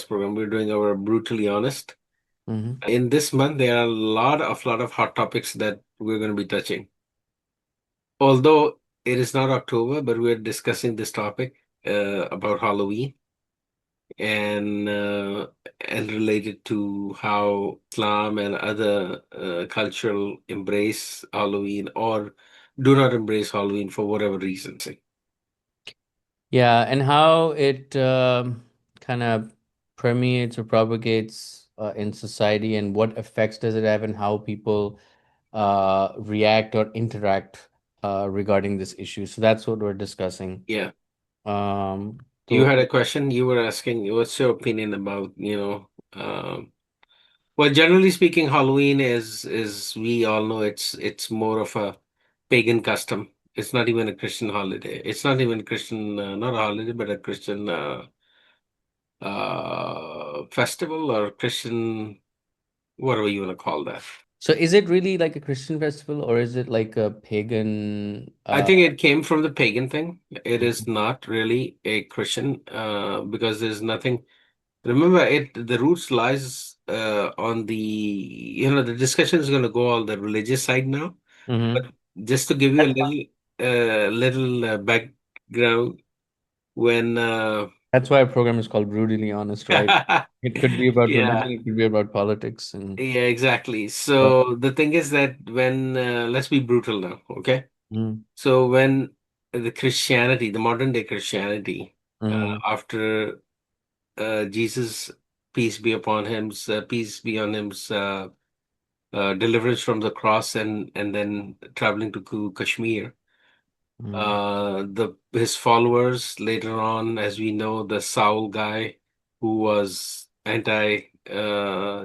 podcast program. We're doing our Brutally Honest. Hmm. In this month, there are a lot of hot topics that we're going to be touching. Although it is not October, but we're discussing this topic about Halloween and uh, and related to how Islam and other cultural embrace Halloween or do not embrace Halloween for whatever reason. Yeah, and how it kind of permeates or propagates in society, and what effects does it have, and how people react or interact regarding this issue. So that's what we're discussing. Yeah. Um, You so had a question. You were asking, what's your opinion about, well, generally speaking, Halloween is we all know it's more of a pagan custom. It's not even a Christian holiday. It's not even Christian, not a holiday, but a Christian festival or Christian, whatever you want to call that. so is it really like a Christian festival, or is it like a pagan? I think it came from the pagan thing. It is not really a Christian because there's nothing. Remember, the roots lies on the discussion is going to go on the religious side now. But Mm-hmm. just to give you a little background, when That's why our program is called Brutally Honest, right? It could be about yeah, religion, it could be about politics, and yeah, exactly. so. So the thing is that when let's be brutal now, okay? Mm-hmm. So when the modern day Christianity, after Jesus, peace be upon him, peace be on him's deliverance from the cross and then traveling to Kashmir. Mm-hmm. The his followers later on, as we know, the Saul guy who was anti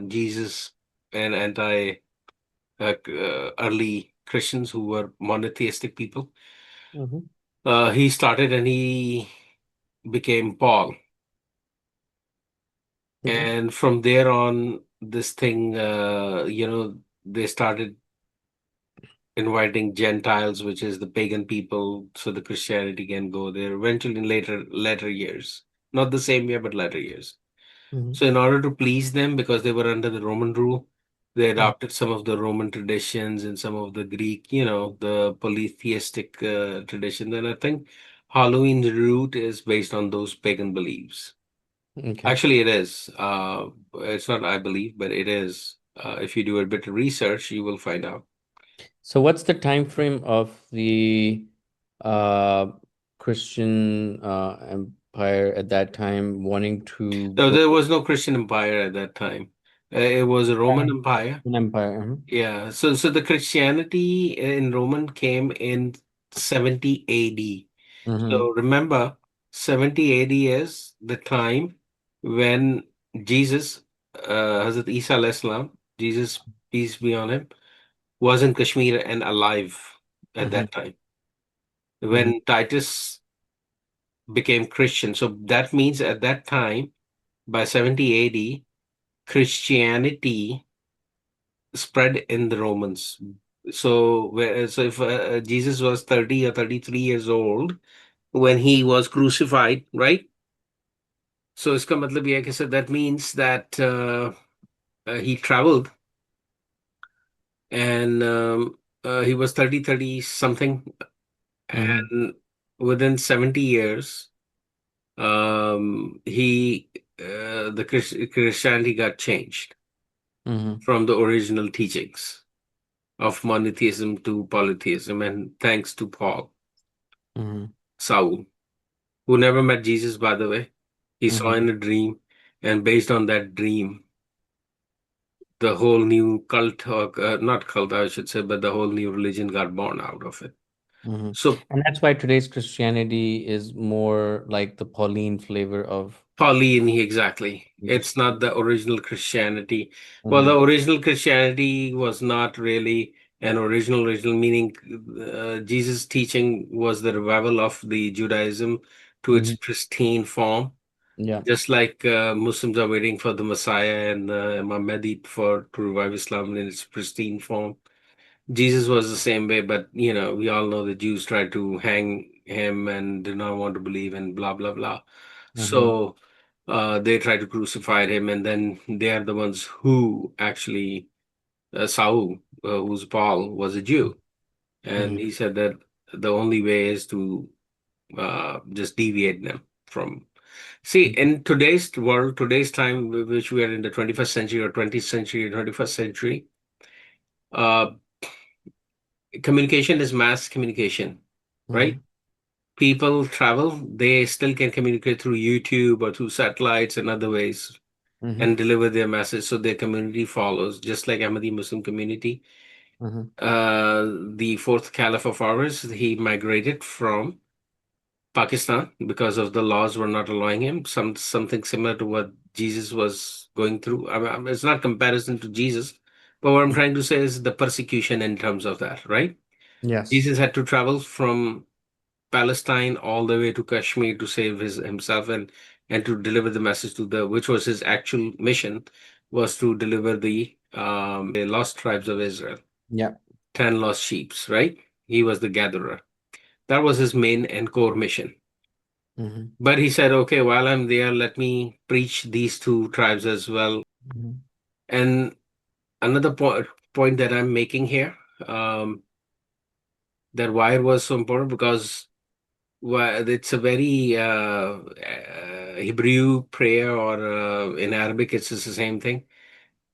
Jesus and anti early Christians who were monotheistic people. Mm-hmm. He started and he became Paul, Okay. and from there on, this thing, they started inviting Gentiles, which is the pagan people, so the Christianity can go there eventually in later years. Not the same year, but later years. Mm-hmm. So in order to please them, because they were under the Roman rule, they adopted some of the Roman traditions and some of the Greek, the polytheistic tradition. And I think Halloween's root is based on those pagan beliefs. Okay. Actually, it is. It's not I believe, but it is. If you do a bit of research, you will find out. So what's the time frame of the uh Christian empire at that time wanting to No, go there was no Christian empire at that time. It was a Roman empire. an empire? Yeah. So the Christianity in Roman came in 70 AD. Mm-hmm. So remember, 70 AD is the time when Jesus, Hazrat Isa alayhis salam, Jesus, peace be on him, was in Kashmir and alive at Mm-hmm. that time. Mm-hmm. When Titus became Christian. So that means at that time, by 70 AD, Christianity spread in the Romans. So if Jesus was 30 or 33 years old when he was crucified, right? So iska matlab ye hai कि so that means that he traveled and he was 30 something, Mm-hmm. and within 70 years he the Christianity got changed Mm-hmm. from the original teachings of monotheism to polytheism, and thanks to Paul, Mm-hmm. Saul, who never met Jesus, by the way. He saw Mm-hmm. in a dream, and based on that dream, the whole new cult, or not cult, I should say, but the whole new religion got born out of it. Mm-hmm. So And that's why today's Christianity is more like the Pauline flavor of Pauline, exactly. It's not Christianity. the original Christianity. Well, Mm-hmm. the original Christianity was not really an original, meaning Jesus' teaching was the revival of the Judaism to its Mm-hmm. pristine form. Yeah. Just like Muslims are waiting for the Messiah and Imam Mahdi to revive Islam in its pristine form. Jesus was the same way, but we all know the Jews tried to hang him and did not want to believe and blah blah blah. Mm-hmm. So. They try to crucify him, and then they are the ones who actually Saul, who's Paul, was a Jew, and Mhm. he said that the only way is to just deviate them from. See, in today's world, today's time, which we are in the 21st century or 20th century or 21st century, uh, communication is mass communication, right? Mhm. People travel, they still can communicate through YouTube or through satellites and other ways Mhm. and deliver their message so their community follows, just like Ahmadi Muslim community. Mhm. The fourth caliph of ours, he migrated from Pakistan because of the laws were not allowing him. Something similar to what Jesus was going through. It's not comparison to Jesus, but what I'm trying to say is the persecution in terms of that, right? Yes. Jesus had to travel from Palestine all the way to Kashmir to save himself and to deliver the message to the which was his actual mission was to deliver the lost tribes of Israel, Yeah. 10 lost sheeps, right? He was the gatherer. That was his main and core mission. Mhm. But he said, okay, while I'm there, let me preach these two tribes as well. Mhm. And another point that I'm making here, um, that why it was so important because it's a very Hebrew prayer, or in Arabic, it's just the same thing.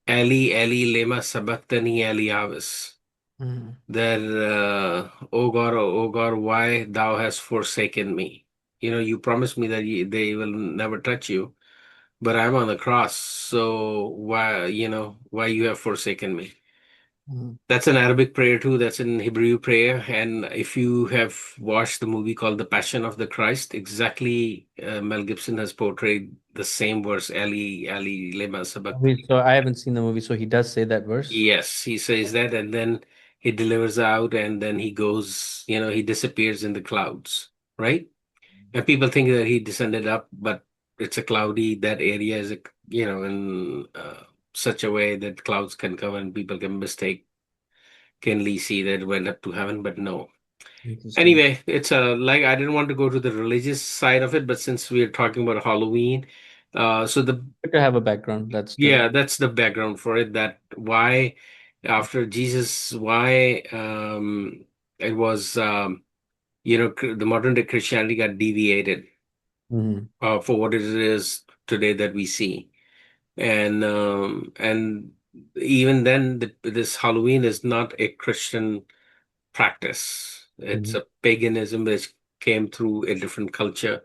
Ali, Ali, lema sabachthani Eliyavis. Mhm. That, oh God, why thou hast forsaken me? You promised me that they will never touch you, but I'm on the cross. So why you have forsaken me? Mhm. That's an Arabic prayer too. That's an Hebrew prayer. And if you have watched the movie called The Passion of the Christ, exactly, Mel Gibson has portrayed the same verse, Ali, Ali, lema sabachthani. So I haven't seen the movie, so he does say that verse. Yes, he says that, and then he delivers out, and then he goes, he disappears in the clouds, right? And people think that he descended up, but it's a cloudy, that area is, in such a way that clouds can cover and people can mistakenly see that it went up to heaven, but no. Interesting. Anyway, it's like I didn't want to go to the religious side of it, but since we're talking about Halloween, so the Good to have a background. That's still. yeah, that's the background for it. That why after Jesus, why it was the modern day Christianity got deviated Mhm. for what it is today that we see, and even then, this Halloween is not a Christian practice. It's Mhm. a paganism which came through a different culture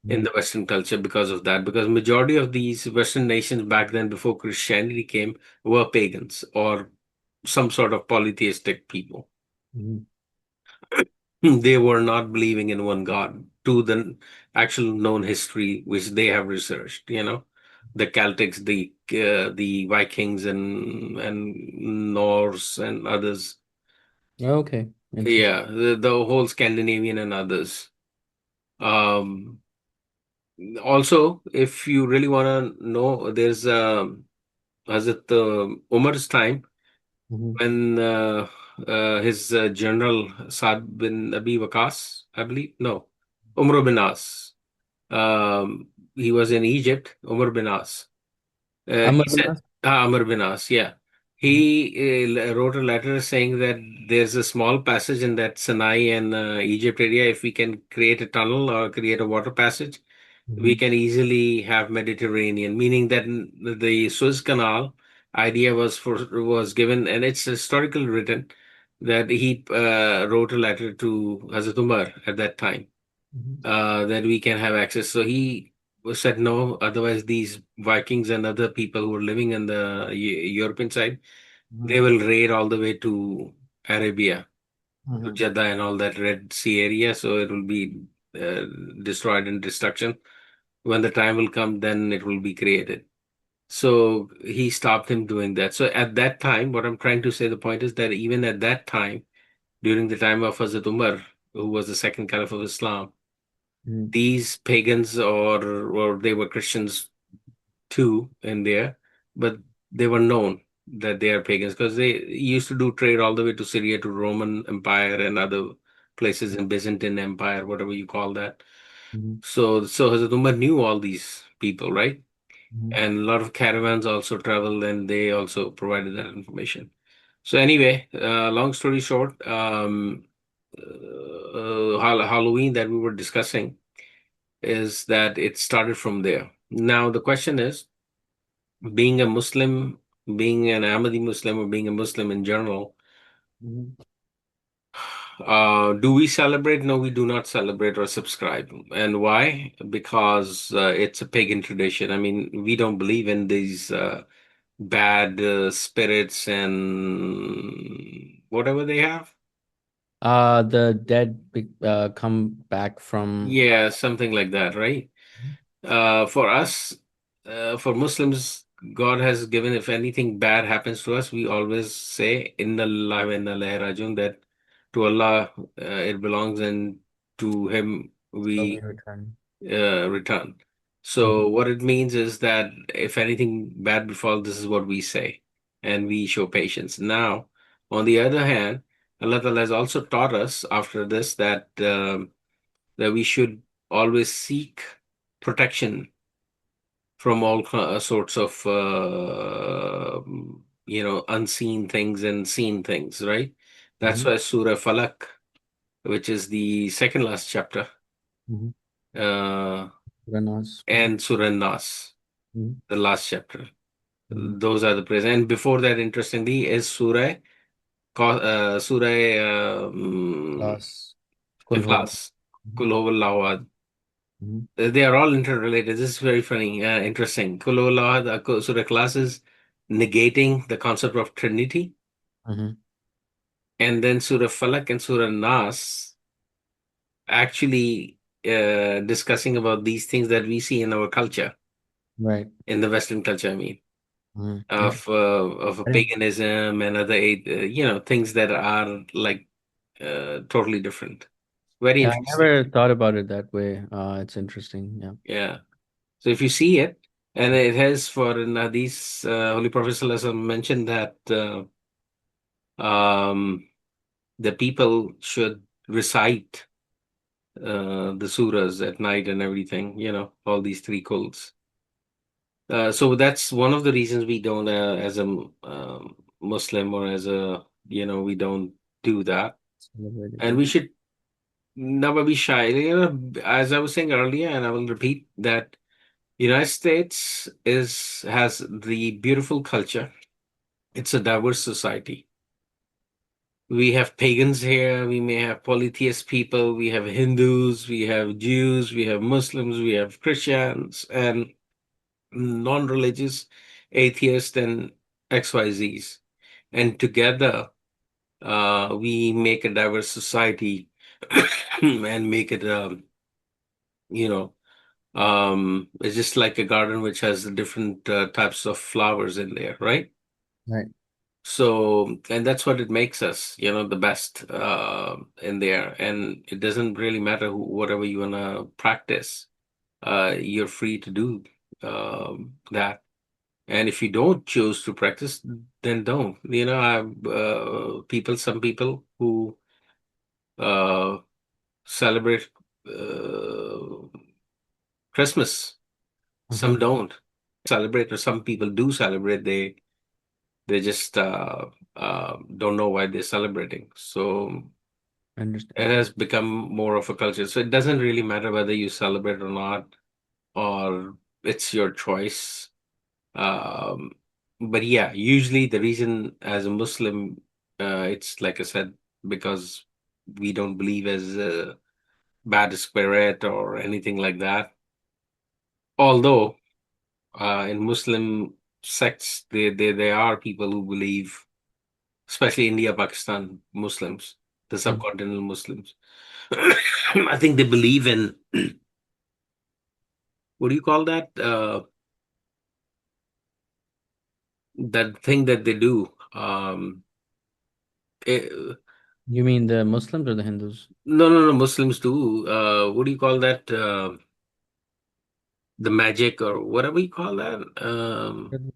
in Mhm. the Western culture because of that. Because majority of these Western nations back then, before Christianity came, were pagans or some sort of polytheistic people. Mhm. They were not believing in one God to the actual known history which they have researched. The Celtics, the Vikings, and Norse and others. Okay. Interesting. Yeah, the whole Scandinavian and others. Um, Also, if you really want to know, there's Hazrat Umar's time Mhm. when his general Saad bin Abi Waqas, I believe, no, Umar bin As. He was in Egypt, Umar bin As. He Amar said, Vilas? Amr bin As, yeah. Mhm. He wrote a letter saying that there's a small passage in that Sinai and Egypt area. If we can create a tunnel or create a water passage, we Mhm. can easily have Mediterranean, meaning that the Suez Canal idea was given, and it's historically written that he wrote a letter to Hazrat Umar at that time Mhm. that we can have access. So he said no, otherwise these Vikings and other people who are living in the European side, they Mhm. will raid all the way to Arabia, to Mhm. Jeddah and all that Red Sea area. So it will be uh, destroyed and destruction. When the time will come, then it will be created. So he stopped him doing that. So at that time, what I'm trying to say, the point is that even at that time, during the time of Hazrat Umar, who was the second caliph of Islam, Mhm. these pagans or they were Christians too in there, but they were known that they are pagans because they used to do trade all the way to Syria, to Roman Empire and other places in Byzantine Empire, whatever you call that. Mhm. So Hazrat Umar knew all these people, right? Mhm. And a lot of caravans also traveled, and they also provided that information. So anyway, long story short, Halloween that we were discussing is that it started from there. Now the question is, being a Muslim, being an Ahmadi Muslim, or being a Muslim in general, Mhm. do we celebrate? No, we do not celebrate or subscribe. And why? Because it's a pagan tradition. I mean, we don't believe in these bad spirits and whatever they have. The dead come back from. Yeah, something like that, right? For us, for Muslims, God has given, if anything bad happens to us, we always say, Inna Lillahi wa inna ilaihi rajiun, that to Allah it belongs, and to Him So we we return. return. Mhm. So, what it means is that if anything bad befalls, this is what we say, and we show patience. Now, on the other hand, Allah Ta'ala has also taught us after this that we should always seek protection from all sorts of unseen things and seen things, right? That's Mhm. why Surah Falak, which is the second last chapter, Mhm. uh, Ranas. and Surah Nas, Mhm. the last chapter. Mhm. Those are the present. And before that, interestingly, is Surah Class. Kul Hu. Ikhlas, Kul Huwallahu Ahad. Mhm. They are all interrelated. This is very funny, interesting. Kul Huwallahu Ahad, Surah Ikhlas is negating the concept of Trinity. Mhm. And then Surah Falak and Surah Nas actually discussing about these things that we see in our culture, Right. in the Western culture, I mean, Mhm. Yeah. of a I didn't- paganism and other, things that are like totally different. Very Yeah, I interesting. never thought about it that way. It's interesting. Yeah. Yeah. So if you see it, and it has for in Hadith, Holy Prophet Sallallahu Alaihi Wasallam mentioned that um, the people should recite the surahs at night and everything, all these three kults. So that's one of the reasons we don't, as a Muslim, or as a, we don't do that. Celebrated. And Yeah. we should never be shy. As I was saying earlier, and I will repeat that United States has the beautiful culture. It's a diverse society. We have pagans here, we may have polytheist people, we have Hindus, we have Jews, we have Muslims, we have Christians, and non-religious, atheists, and XYZs. And together, we make a diverse society and make it, you know, it's just like a garden which has the different types of flowers in there, right? Right. So, and that's what it makes us, the best in there. And it doesn't really matter whatever you want to practice. You're free to do that. And if you don't choose to practice, then don't. Some people who uh, celebrate uh, Christmas, some Mhm. don't celebrate, or some people do celebrate. They just don't know why they're celebrating. So I understand. it has become more of a culture. So it doesn't really matter whether you celebrate or not, or it's your choice. Um, but yeah, usually the reason as a Muslim, it's like I said, because we don't believe as a bad spirit or anything like that. Although in Muslim sects, there are people who believe, especially India, Pakistan Muslims, the Mhm. subcontinental Muslims. I think they believe in what do you call that? That thing that they do. Eh, You mean the Muslims or the Hindus? no, no, no. Muslims do. What do you call that? The magic or whatever you call that.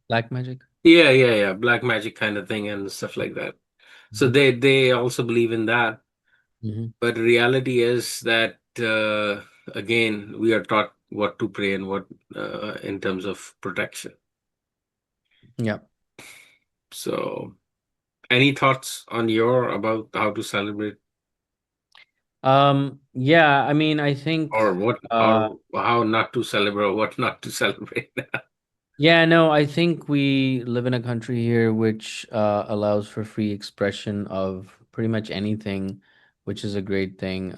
Black magic? Yeah, yeah, yeah. Black magic kind of thing and stuff like that. So Mhm. they also believe in that. Mhm. But reality is that again, we are taught what to pray and what in terms of protection. Yeah. So, any thoughts on your about how to celebrate Yeah, I mean, I think or what uh or how not to celebrate or what not to celebrate? yeah, no, I think we live in a country here which allows for free expression of pretty much anything, which is a great thing.